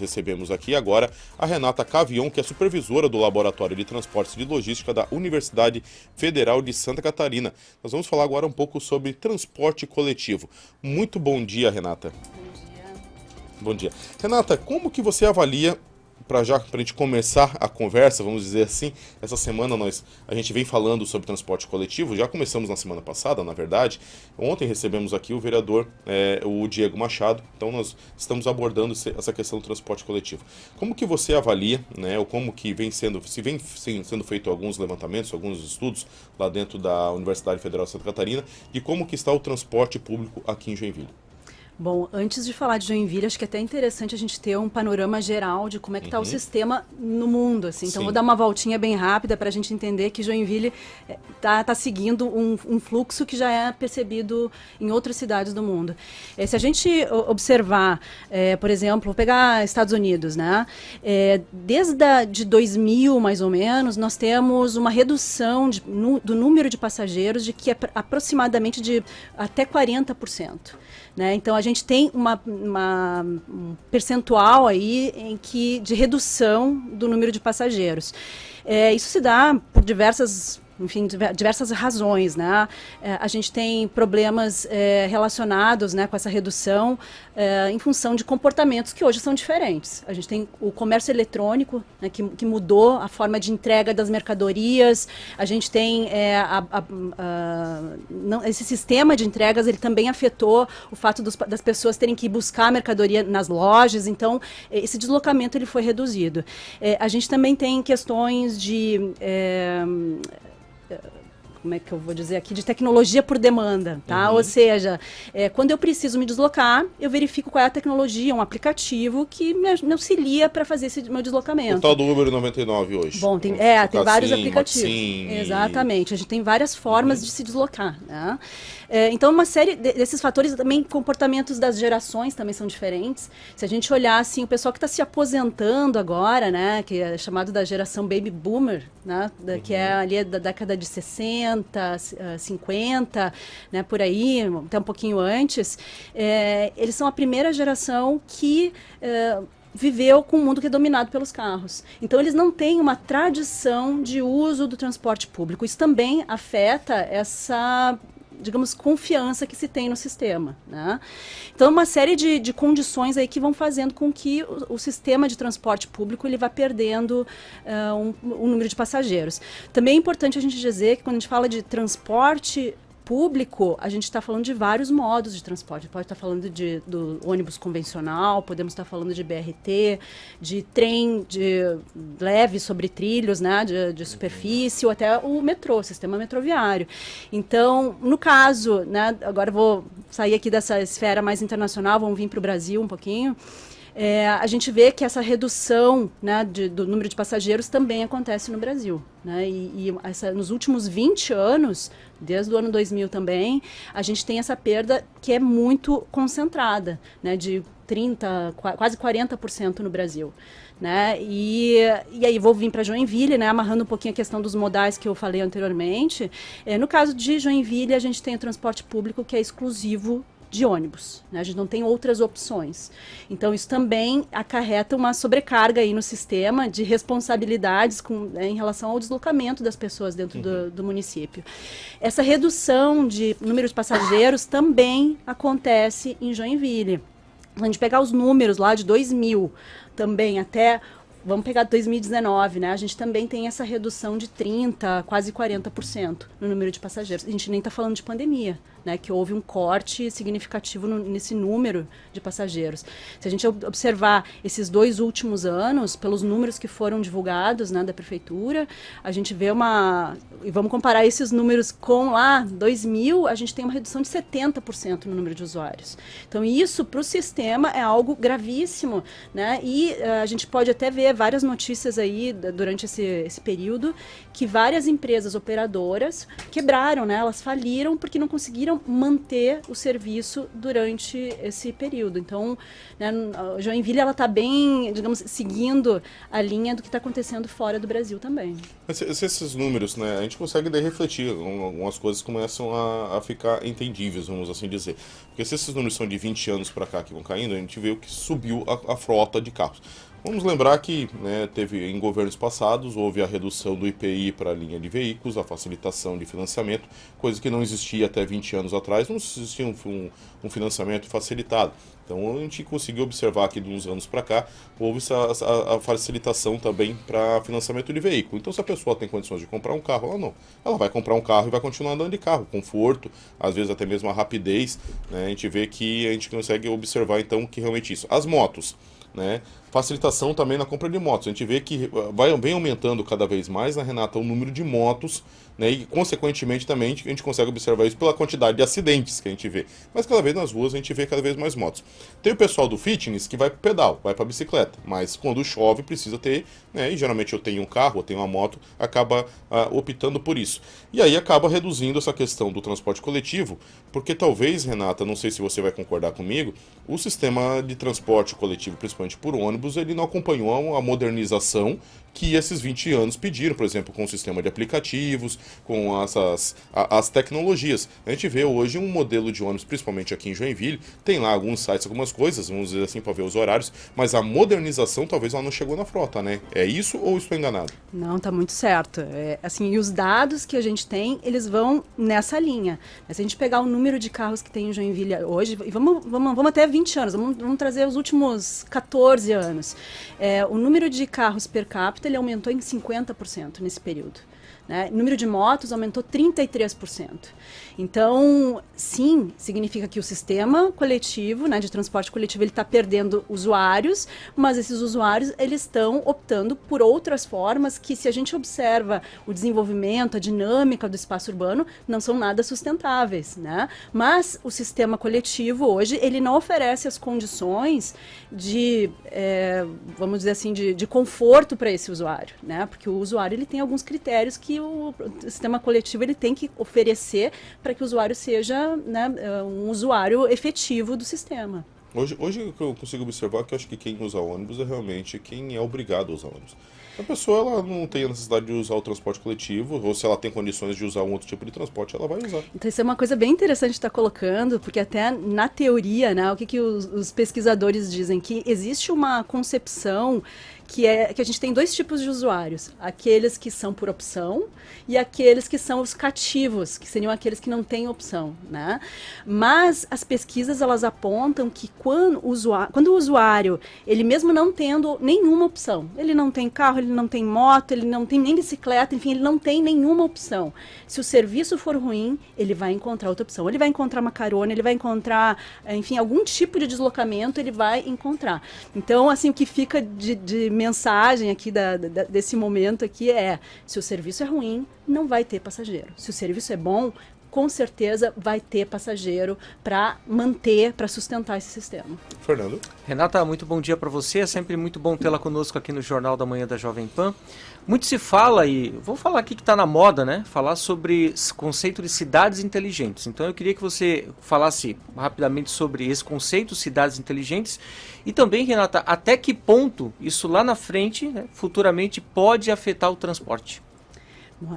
recebemos aqui agora a Renata Cavion, que é supervisora do Laboratório de Transportes e Logística da Universidade Federal de Santa Catarina. Nós vamos falar agora um pouco sobre transporte coletivo. Muito bom dia, Renata. Bom dia. Bom dia. Renata, como que você avalia, para a gente começar a conversa, vamos dizer assim, essa semana a gente vem falando sobre transporte coletivo, já começamos na semana passada, na verdade. Ontem recebemos aqui o vereador, o Diego Machado, então nós estamos abordando essa questão do transporte coletivo. Como que você avalia, né, ou como que vem sendo feito alguns levantamentos, alguns estudos lá dentro da Universidade Federal de Santa Catarina, de como que está o transporte público aqui em Joinville? Bom, antes de falar de Joinville, acho que é até interessante a gente ter um panorama geral de como é que está o sistema no mundo, assim. Então, vou dar uma voltinha bem rápida para a gente entender que Joinville tá seguindo um fluxo que já é percebido em outras cidades do mundo. Se a gente observar, por exemplo, vou pegar Estados Unidos, né? Desde 2000, mais ou menos, nós temos uma redução do número de passageiros de que é aproximadamente de até 40%. Né? Então, a gente tem um percentual aí de redução do número de passageiros. Isso se dá por diversas razões, né? A gente tem problemas relacionados, né, com essa redução em função de comportamentos que hoje são diferentes. A gente tem o comércio eletrônico, né, que mudou a forma de entrega das mercadorias. A gente tem esse sistema de entregas, ele também afetou o fato das pessoas terem que buscar a mercadoria nas lojas. Então, esse deslocamento ele foi reduzido. A gente também tem questões de como é que eu vou dizer aqui, de tecnologia por demanda, tá? Ou seja, quando eu preciso me deslocar, eu verifico qual é a tecnologia, um aplicativo que me auxilia para fazer esse meu deslocamento. O tal do Uber 99 hoje. Bom, tem vários aplicativos. Exatamente, a gente tem várias formas de se deslocar, né? Então, uma série desses fatores, também comportamentos das gerações também são diferentes. Se a gente olhar, assim, o pessoal que está se aposentando agora, né, que é chamado da geração Baby Boomer, né, que é ali da década de 60, 50, né, por aí, até um pouquinho antes, eles são a primeira geração que viveu com um mundo que é dominado pelos carros. Então, eles não têm uma tradição de uso do transporte público. Isso também afeta essa, digamos, confiança que se tem no sistema, né? Então, uma série de condições aí que vão fazendo com que o sistema de transporte público ele vá perdendo um número de passageiros. Também é importante a gente dizer que quando a gente fala de transporte público, a gente está falando de vários modos de transporte. Pode estar falando do ônibus convencional, podemos estar falando de BRT, de trem leve sobre trilhos, né, de superfície, ou até o metrô, sistema metroviário. Então, no caso, né, agora eu vou sair aqui dessa esfera mais internacional, vamos vir para o Brasil um pouquinho. A gente vê que essa redução, né, do número de passageiros também acontece no Brasil, né? Nos últimos 20 anos, desde o ano 2000 também, a gente tem essa perda que é muito concentrada, né, de 30%, quase 40% no Brasil. Né? E aí vou vir para Joinville, né, amarrando um pouquinho a questão dos modais que eu falei anteriormente. No caso de Joinville, a gente tem o transporte público que é exclusivo de ônibus, né? A gente não tem outras opções. Então, isso também acarreta uma sobrecarga aí no sistema de responsabilidades em relação ao deslocamento das pessoas dentro do município. Essa redução de número de passageiros também acontece em Joinville. Se a gente pegar os números lá de 2000 também até, vamos pegar 2019, né? A gente também tem essa redução de 30%, quase 40% no número de passageiros. A gente nem está falando de pandemia, né, que houve um corte significativo nesse número de passageiros. Se a gente observar esses 2 últimos anos, pelos números que foram divulgados, né, da prefeitura, a gente vê e vamos comparar esses números com lá 2000, a gente tem uma redução de 70% no número de usuários. Então, isso para o sistema é algo gravíssimo, né, e a gente pode até ver várias notícias aí durante esse período que várias empresas operadoras quebraram, né, elas faliram porque não conseguiram conseguiram manter o serviço durante esse período. Então, né, a Joinville ela está bem, digamos, seguindo a linha do que está acontecendo fora do Brasil também. Mas se esses números, né, a gente consegue daí refletir, algumas coisas começam a ficar entendíveis, vamos assim dizer. Porque se esses números são de 20 anos para cá que vão caindo, a gente vê o que subiu a frota de carros. Vamos lembrar que, né, teve em governos passados, houve a redução do IPI para a linha de veículos, a facilitação de financiamento, coisa que não existia até 20 anos atrás, não existia um financiamento facilitado. Então a gente conseguiu observar que de uns anos para cá, houve a facilitação também para financiamento de veículo. Então se a pessoa tem condições de comprar um carro, ela não. Ela vai comprar um carro e vai continuar andando de carro, conforto, às vezes até mesmo a rapidez, né, a gente vê que a gente consegue observar então que realmente isso. As motos, né? Facilitação também na compra de motos. A gente vê que vem aumentando cada vez mais, né, Renata, o número de motos, né, e consequentemente também a gente consegue observar isso pela quantidade de acidentes que a gente vê. Mas cada vez nas ruas a gente vê cada vez mais motos. Tem o pessoal do fitness que vai pro pedal, vai pra bicicleta, mas quando chove precisa ter, né, e geralmente eu tenho um carro, eu tenho uma moto, acaba optando por isso. E aí acaba reduzindo essa questão do transporte coletivo, porque talvez, Renata, não sei se você vai concordar comigo, o sistema de transporte coletivo, principalmente por ônibus, ele não acompanhou a modernização que esses 20 anos pediram, por exemplo, com o sistema de aplicativos, com as tecnologias. A gente vê hoje um modelo de ônibus, principalmente aqui em Joinville, tem lá alguns sites, algumas coisas, vamos dizer assim, para ver os horários, mas a modernização talvez ela não chegou na frota, né? É isso ou estou enganado? Não, tá muito certo. Assim, e os dados que a gente tem, eles vão nessa linha. Se a gente pegar o número de carros que tem em Joinville hoje, e vamos até 20 anos, vamos trazer os últimos 14 anos. O número de carros per capita, ele aumentou em 50% nesse período. Né? O número de motos aumentou 33%. Então, sim, significa que o sistema coletivo, né, de transporte coletivo, ele está perdendo usuários, mas esses usuários eles estão optando por outras formas que, se a gente observa o desenvolvimento, a dinâmica do espaço urbano, não são nada sustentáveis. Né? Mas o sistema coletivo hoje ele não oferece as condições de, vamos dizer assim, de conforto para esse usuário, né? Porque o usuário ele tem alguns critérios que o sistema coletivo ele tem que oferecer para que o usuário seja, né, um usuário efetivo do sistema. Hoje o que eu consigo observar é que eu acho que quem usa ônibus é realmente quem é obrigado a usar ônibus. A pessoa ela não tem a necessidade de usar o transporte coletivo, ou se ela tem condições de usar um outro tipo de transporte, ela vai usar. Então isso é uma coisa bem interessante de estar colocando, porque até na teoria, né, o que os pesquisadores dizem? Que existe uma concepção que a gente tem dois tipos de usuários, aqueles que são por opção e aqueles que são os cativos, que seriam aqueles que não têm opção, né? Mas as pesquisas elas apontam que quando o usuário, ele mesmo não tendo nenhuma opção, ele não tem carro, ele não tem moto, ele não tem nem bicicleta, enfim, ele não tem nenhuma opção. Se o serviço for ruim, ele vai encontrar outra opção. Ele vai encontrar uma carona, ele vai encontrar, enfim, algum tipo de deslocamento, ele vai encontrar. Então, assim, o que fica de mensagem aqui desse momento aqui se o serviço é ruim, não vai ter passageiro. Se o serviço é bom, com certeza vai ter passageiro para manter, para sustentar esse sistema. Fernando? Renata, muito bom dia para você. É sempre muito bom tê-la conosco aqui no Jornal da Manhã da Jovem Pan. Muito se fala, e vou falar aqui que está na moda, né? Falar sobre o conceito de cidades inteligentes. Então eu queria que você falasse rapidamente sobre esse conceito, cidades inteligentes, e também, Renata, até que ponto isso lá na frente, né, futuramente, pode afetar o transporte?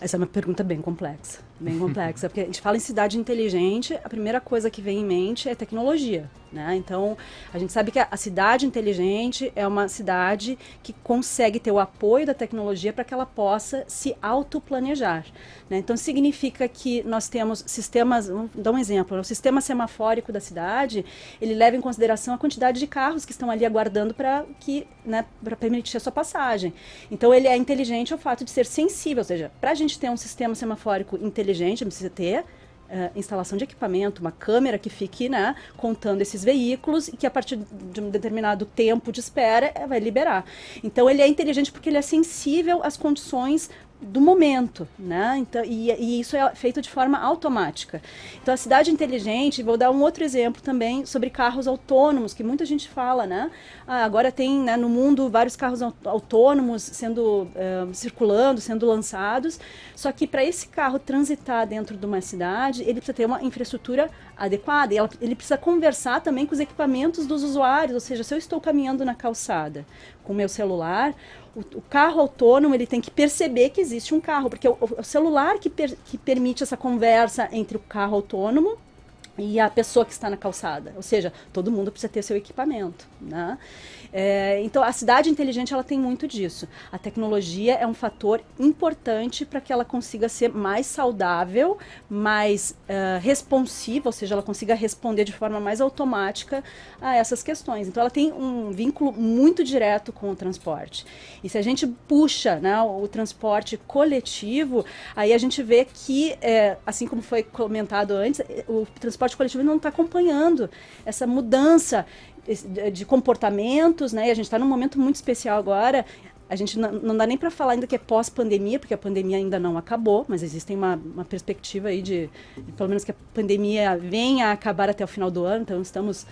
Essa é uma pergunta bem complexa, porque a gente fala em cidade inteligente, a primeira coisa que vem em mente é tecnologia, né? Então, a gente sabe que a cidade inteligente é uma cidade que consegue ter o apoio da tecnologia para que ela possa se autoplanejar, né? Então, significa que nós temos sistemas, vamos dar um exemplo, o sistema semafórico da cidade, ele leva em consideração a quantidade de carros que estão ali aguardando para permitir a sua passagem. Então, ele é inteligente ao fato de ser sensível, ou seja, para a gente ter um sistema semafórico inteligente, precisa ter instalação de equipamento, uma câmera que fique, né, contando esses veículos e que a partir de um determinado tempo de espera vai liberar. Então ele é inteligente porque ele é sensível às condições do momento, né? Então, e isso é feito de forma automática. Então, a cidade inteligente, vou dar um outro exemplo também sobre carros autônomos, que muita gente fala, né? Agora tem, né, no mundo vários carros autônomos sendo circulando, sendo lançados, só que para esse carro transitar dentro de uma cidade, ele precisa ter uma infraestrutura adequada, e ele precisa conversar também com os equipamentos dos usuários, ou seja, se eu estou caminhando na calçada com o meu celular, o carro autônomo ele tem que perceber que existe um carro, porque o celular que permite essa conversa entre o carro autônomo e a pessoa que está na calçada, ou seja, todo mundo precisa ter seu equipamento, né? Então, a cidade inteligente ela tem muito disso. A tecnologia é um fator importante para que ela consiga ser mais saudável, mais responsiva, ou seja, ela consiga responder de forma mais automática a essas questões. Então, ela tem um vínculo muito direto com o transporte. E se a gente puxa, né, o transporte coletivo, aí a gente vê que, assim como foi comentado antes, o transporte coletivo não está acompanhando essa mudança de comportamentos, né? E a gente está num momento muito especial agora. A gente não dá nem para falar ainda que é pós-pandemia, porque a pandemia ainda não acabou, mas existe uma perspectiva aí de pelo menos que a pandemia venha a acabar até o final do ano, então estamos,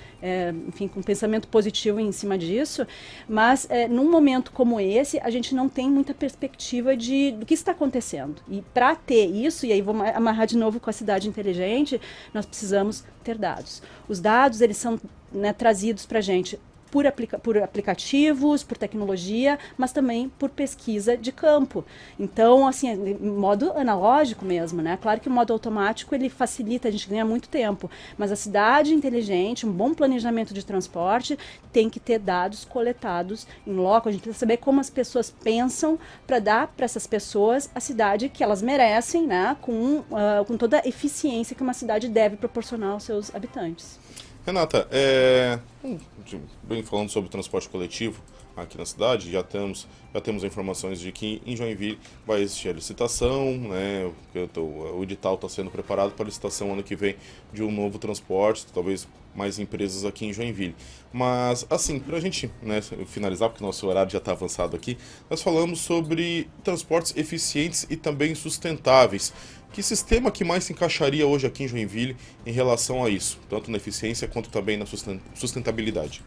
enfim, com um pensamento positivo em cima disso, mas num momento como esse, a gente não tem muita perspectiva do que está acontecendo. E para ter isso, e aí vou amarrar de novo com a cidade inteligente, nós precisamos ter dados. Os dados, eles são, né, trazidos para a gente por aplicativos, por tecnologia, mas também por pesquisa de campo. Então, assim, em modo analógico mesmo, né? Claro que o modo automático, ele facilita, a gente ganha muito tempo, mas a cidade inteligente, um bom planejamento de transporte, tem que ter dados coletados em loco. A gente precisa saber como as pessoas pensam para dar para essas pessoas a cidade que elas merecem, né? Com toda a eficiência que uma cidade deve proporcionar aos seus habitantes. Renata, bem falando sobre transporte coletivo aqui na cidade, já temos informações de que em Joinville vai existir a licitação, né? O edital está sendo preparado para a licitação ano que vem de um novo transporte, talvez mais empresas aqui em Joinville. Mas, assim, para a gente, né, finalizar, porque nosso horário já está avançado aqui, nós falamos sobre transportes eficientes e também sustentáveis. Que sistema que mais se encaixaria hoje aqui em Joinville em relação a isso, tanto na eficiência quanto também na sustentabilidade?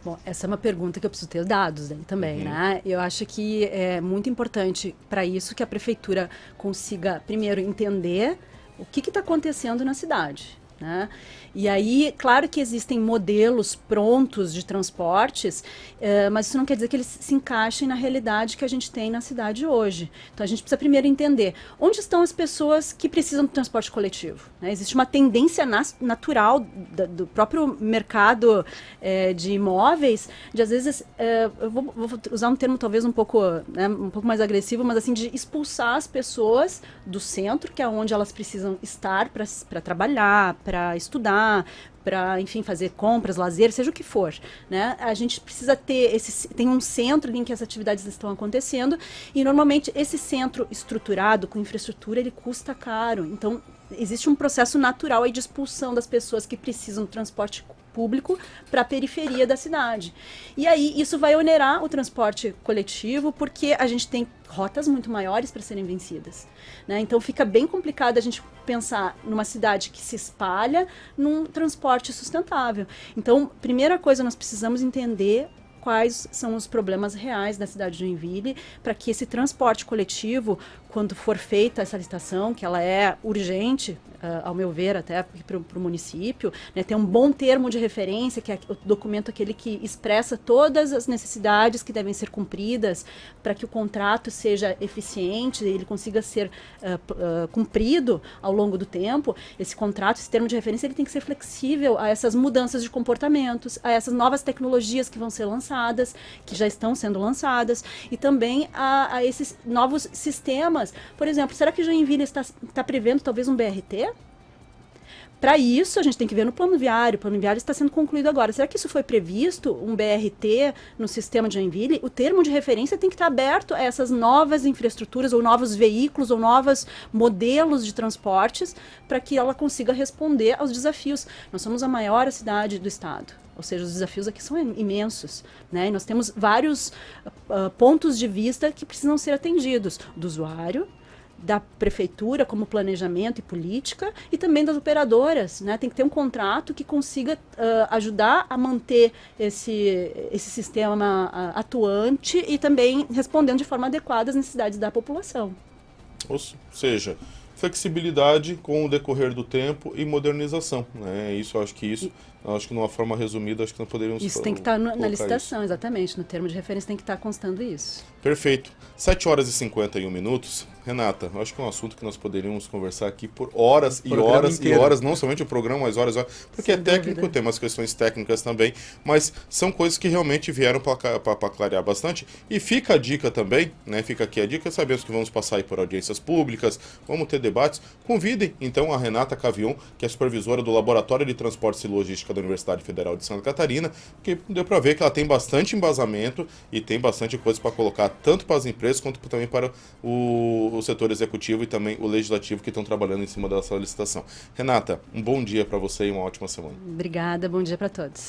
Bom, essa é uma pergunta que eu preciso ter dados também, né? Eu acho que é muito importante para isso que a prefeitura consiga, primeiro, entender o que está acontecendo na cidade, né? E aí, claro que existem modelos prontos de transportes, mas isso não quer dizer que eles se encaixem na realidade que a gente tem na cidade hoje. Então, a gente precisa primeiro entender onde estão as pessoas que precisam do transporte coletivo, né? Existe uma tendência natural do próprio mercado de imóveis, de às vezes, eu vou usar um termo talvez um pouco mais agressivo, mas assim, de expulsar as pessoas do centro, que é onde elas precisam estar para trabalhar, para estudar, para, enfim, fazer compras, lazer, seja o que for, né? A gente precisa tem um centro em que as atividades estão acontecendo e normalmente esse centro estruturado com infraestrutura, ele custa caro. Então, existe um processo natural aí de expulsão das pessoas que precisam do transporte público para a periferia da cidade. E aí isso vai onerar o transporte coletivo, porque a gente tem rotas muito maiores para serem vencidas, né? Então fica bem complicado a gente pensar numa cidade que se espalha num transporte sustentável. Então, primeira coisa, nós precisamos entender quais são os problemas reais da cidade de Joinville, para que esse transporte coletivo, quando for feita essa licitação, que ela é urgente, ao meu ver, até para o município, né, tem um bom termo de referência, que é o documento aquele que expressa todas as necessidades que devem ser cumpridas para que o contrato seja eficiente, ele consiga ser cumprido ao longo do tempo. Esse contrato, esse termo de referência, ele tem que ser flexível a essas mudanças de comportamentos, a essas novas tecnologias que vão ser lançadas, que já estão sendo lançadas, e também a esses novos sistemas. Por exemplo, será que Joinville está prevendo talvez um BRT? Para isso, a gente tem que ver no plano viário. O plano viário está sendo concluído agora. Será que isso foi previsto, um BRT no sistema de Joinville? O termo de referência tem que estar aberto a essas novas infraestruturas, ou novos veículos, ou novos modelos de transportes, para que ela consiga responder aos desafios. Nós somos a maior cidade do estado. Ou seja, os desafios aqui são imensos, né? E nós temos vários pontos de vista que precisam ser atendidos. Do usuário, da prefeitura como planejamento e política, e também das operadoras, né? Tem que ter um contrato que consiga ajudar a manter esse sistema atuante e também respondendo de forma adequada às necessidades da população. Ou seja, flexibilidade com o decorrer do tempo e modernização, né? Acho que numa forma resumida, acho que nós poderíamos isso tem que estar na licitação, isso. Exatamente, no termo de referência tem que estar constando isso. Perfeito. 7 horas e 51 minutos. Renata, acho que é um assunto que nós poderíamos conversar aqui por horas e horas inteiro. E horas, não somente o programa, mas horas, porque sem é técnico, dúvida. Tem umas questões técnicas também, mas são coisas que realmente vieram para clarear bastante. E fica a dica também, né? Fica aqui a dica, sabemos que vamos passar aí por audiências públicas, vamos ter debates. Convidem, então, a Renata Cavion, que é supervisora do Laboratório de Transportes e Logística da Universidade Federal de Santa Catarina, que deu para ver que ela tem bastante embasamento e tem bastante coisa para colocar, tanto para as empresas quanto também para o setor executivo e também o legislativo que estão trabalhando em cima dessa licitação. Renata, um bom dia para você e uma ótima semana. Obrigada, bom dia para todos.